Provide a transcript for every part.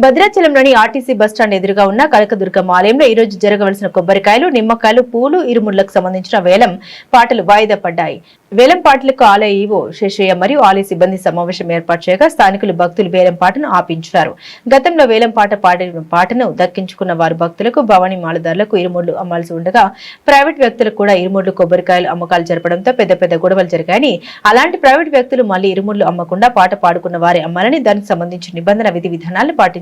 భద్రాచలంలోని RTC bus stand ఎదురుగా ఉన్న కనకదుర్గమ్మ ఆలయంలో ఈ రోజు జరగవలసిన కొబ్బరికాయలు, నిమ్మకాయలు, పూలు, ఇరుముళ్లకు సంబంధించిన వేలం పాటలు వాయిదా పడ్డాయి. వేలం పాటలకు ఆలయ ఈవో శేషయ్య మరియు ఆలయ సిబ్బంది సమావేశం ఏర్పాటు చేయగా స్థానికులు భక్తులు వేలం పాటను ఆపించారు. గతంలో వేలం పాట పాడిన పాటను దక్కించుకున్న వారు భక్తులకు, భవానీ మాలదారులకు ఇరుముళ్లు అమ్మాల్సి ఉండగా ప్రైవేట్ వ్యక్తులకు కూడా ఇరుముళ్లు, కొబ్బరికాయలు అమ్మకాలు జరపడంతో పెద్ద పెద్ద గొడవలు జరిగాయని, అలాంటి ప్రైవేట్ వ్యక్తులు మళ్లీ ఇరుముళ్లు అమ్మకుండా పాట పాడుకున్న వారే అమ్మాలని, దానికి సంబంధించిన నిబంధన విధి విధానాలను పాటించి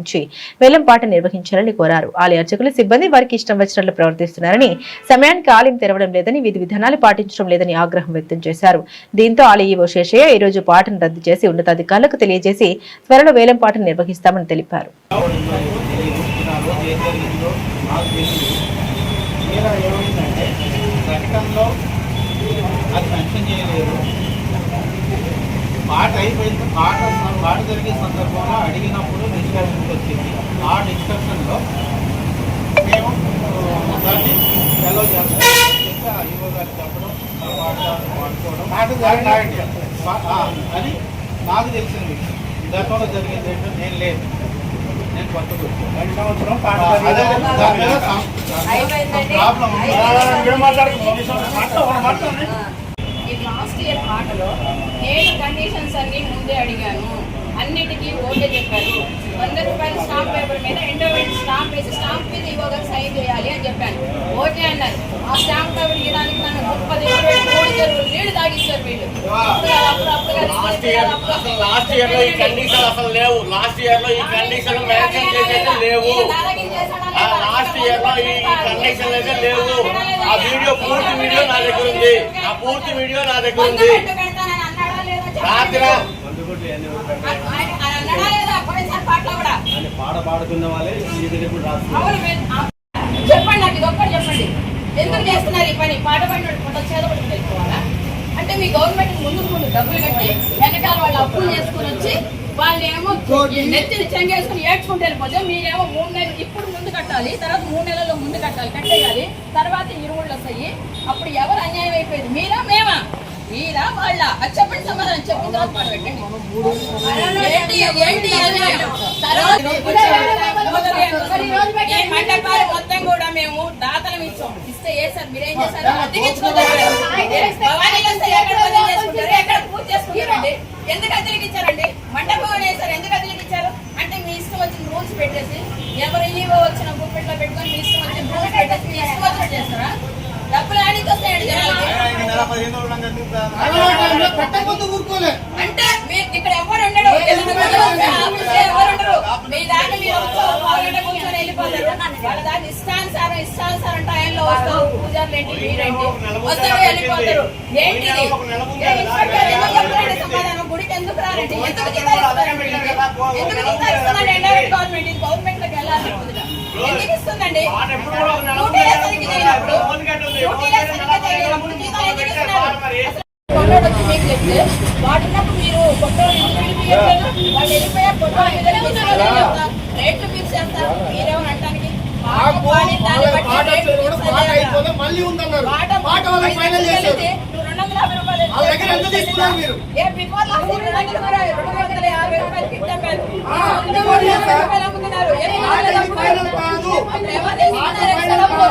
వేలం పాట నిర్వహించాలని కోరారు. ఆలయ అర్చకులు, సిబ్బంది వారికి ఇష్టం వచ్చినట్లు ప్రవర్తిస్తున్నారని, సమయానికి ఆలయం తెరవడం లేదని, విధి విధానాలు పాటించడం లేదని ఆగ్రహం వ్యక్తం చేశారు. దీంతో ఆలయ ఈవో శేషయ్య ఈ రోజు పాటను రద్దు చేసి ఉన్నతాధికారులకు తెలియజేసి త్వరలో వేలం పాటను నిర్వహిస్తామని తెలిపారు. పాట అయిపోయింది. పాట జరిగే సందర్భంలో అడిగినప్పుడు డిస్కషన్కి వచ్చింది. ఆ డిస్కషన్లో మేము దాన్ని ఎలో చేస్తాం. ఇంకా ఈవో గారు చెప్పడం, వాడుకోవడం అని నాకు తెలిసిన విషయం. గతంలో జరిగింది ఏంటో నేను లేదు, నేను కొత్తగా వచ్చాను. లాస్ట్ ఇయర్ పాటలో నేను కండిషన్స్ అన్ని ముందే అడిగాను, అన్నిటికీ ఓకే చెప్పారు. 100 రూపాయలు స్టాంప్ పేపర్ మీద ఎండోమెంట్ స్టాంప్ వేసి స్టాంప్ మీద ఇవ్వగా సైన్ చేయాలి అని చెప్పాను. ఓకే అన్నారు. ఆ స్టాంప్ పేపర్ ఇవ్వడానికి నన్ను 30 3 చెరువులు నీళ్లు తాగిస్తారు వీళ్ళు. లాస్ట్ ఇయర్ లో ఈ కండిషన్ అసలు లేవు. లాస్ట్ ఇయర్ లో ఈ కండిషన్ మెన్షన్ చేసేది లేవు. లాస్ట్ ఇయర్ లో ఈ కండిషన్ అయితే లేవు. ఆ వీడియో పూర్తి వీడియో నా దగ్గర ఉంది. ఆ పూర్తి వీడియో నా దగ్గర ఉంది. రాత్రి పాడుకున్న వాళ్ళే చెప్పండి, నాకు ఇది ఒక్కటి చెప్పండి. ఎందుకు చేస్తున్నారు ఈ పని? పాట పడిన చేదపడి తెలుసుకోవాలా అంటే మీ గవర్నమెంట్ ముందు డబ్బులు కట్టి వెనకాల వాళ్ళు అప్పులు చేసుకుని వచ్చి వాళ్ళు ఏమో నెత్తిని చెంగేసుకుని ఏడ్చుకుంటూ వెళ్ళిపోతే మీరేమో 3 నెలలు ఇప్పుడు ముందు కట్టాలి, తర్వాత 3 నెలల్లో ముందు కట్టేయాలి, తర్వాత ఇరువుళ్ళు వస్తాయి. అప్పుడు ఎవరు అన్యాయం అయిపోయింది? మీరా మేమా? మీరా వాళ్ళ? అది చెప్పండి, సమాధానం చెప్పిన తర్వాత పాట పెట్టండి. మండపాలు మొత్తం కూడా మేము దాతలం ఇచ్చాం. ఇస్తే ఏ సార్ మీరేం చేశారు? ఎక్కడ పూజ చేసుకుంటారండి? ఎందుకు అద్దెలకు ఇచ్చారండి? మండపం అనేసారు, ఎందుకు అద్దెలకు ఇచ్చారు? అంటే మీ ఇష్టం వచ్చిన రూల్స్ పెట్టేసి ఎవరు ఈవో వచ్చిన గుప్పెట్లో పెట్టుకొని మీ ఇష్టం వచ్చిన రూల్స్ పెట్టేసి మీ ఇష్టం వచ్చినట్టు చేస్తారా? డబ్బులు ఆడికి వస్తాయండి జనాలకి. అంటే మీరు ఇక్కడ ఎవరు ఉండరు, ఎవరు ఉండరు. మీ దాన్ని మీరు కూర్చొని వెళ్ళిపోతారు. వాళ్ళ దాన్ని ఇష్టానుసారం టైంలో వస్తారు. పూజారులు ఏంటి, మీరేంటి వస్తారు, వెళ్ళిపోతారు. ఏంటిది? సమాధానం. గుడికి ఎందుకు రారండి? ఎందుకు జీతాలిస్తారండి? ఎందుకు జీతాలిస్తున్నారండి? ఎండోమెంట్ గవర్నమెంట్, ఇది గవర్నమెంట్ లోకి వెళ్ళాలి. ఎందుకు ఇస్తుందండి? డ్యూటీలో సరిగ్గా చేయనప్పుడు జీతాలు ఎందుకు ఇస్తున్నారు? కొట్టోడు వచ్చి మీకు చెప్తే వాటినప్పుడు మీరు కొట్టోడు వాళ్ళు వెళ్ళిపోయా కొట్టోడు రేట్లు ఫిక్స్ చేస్తారు. మీరేమో అంటానికి రూపాయలు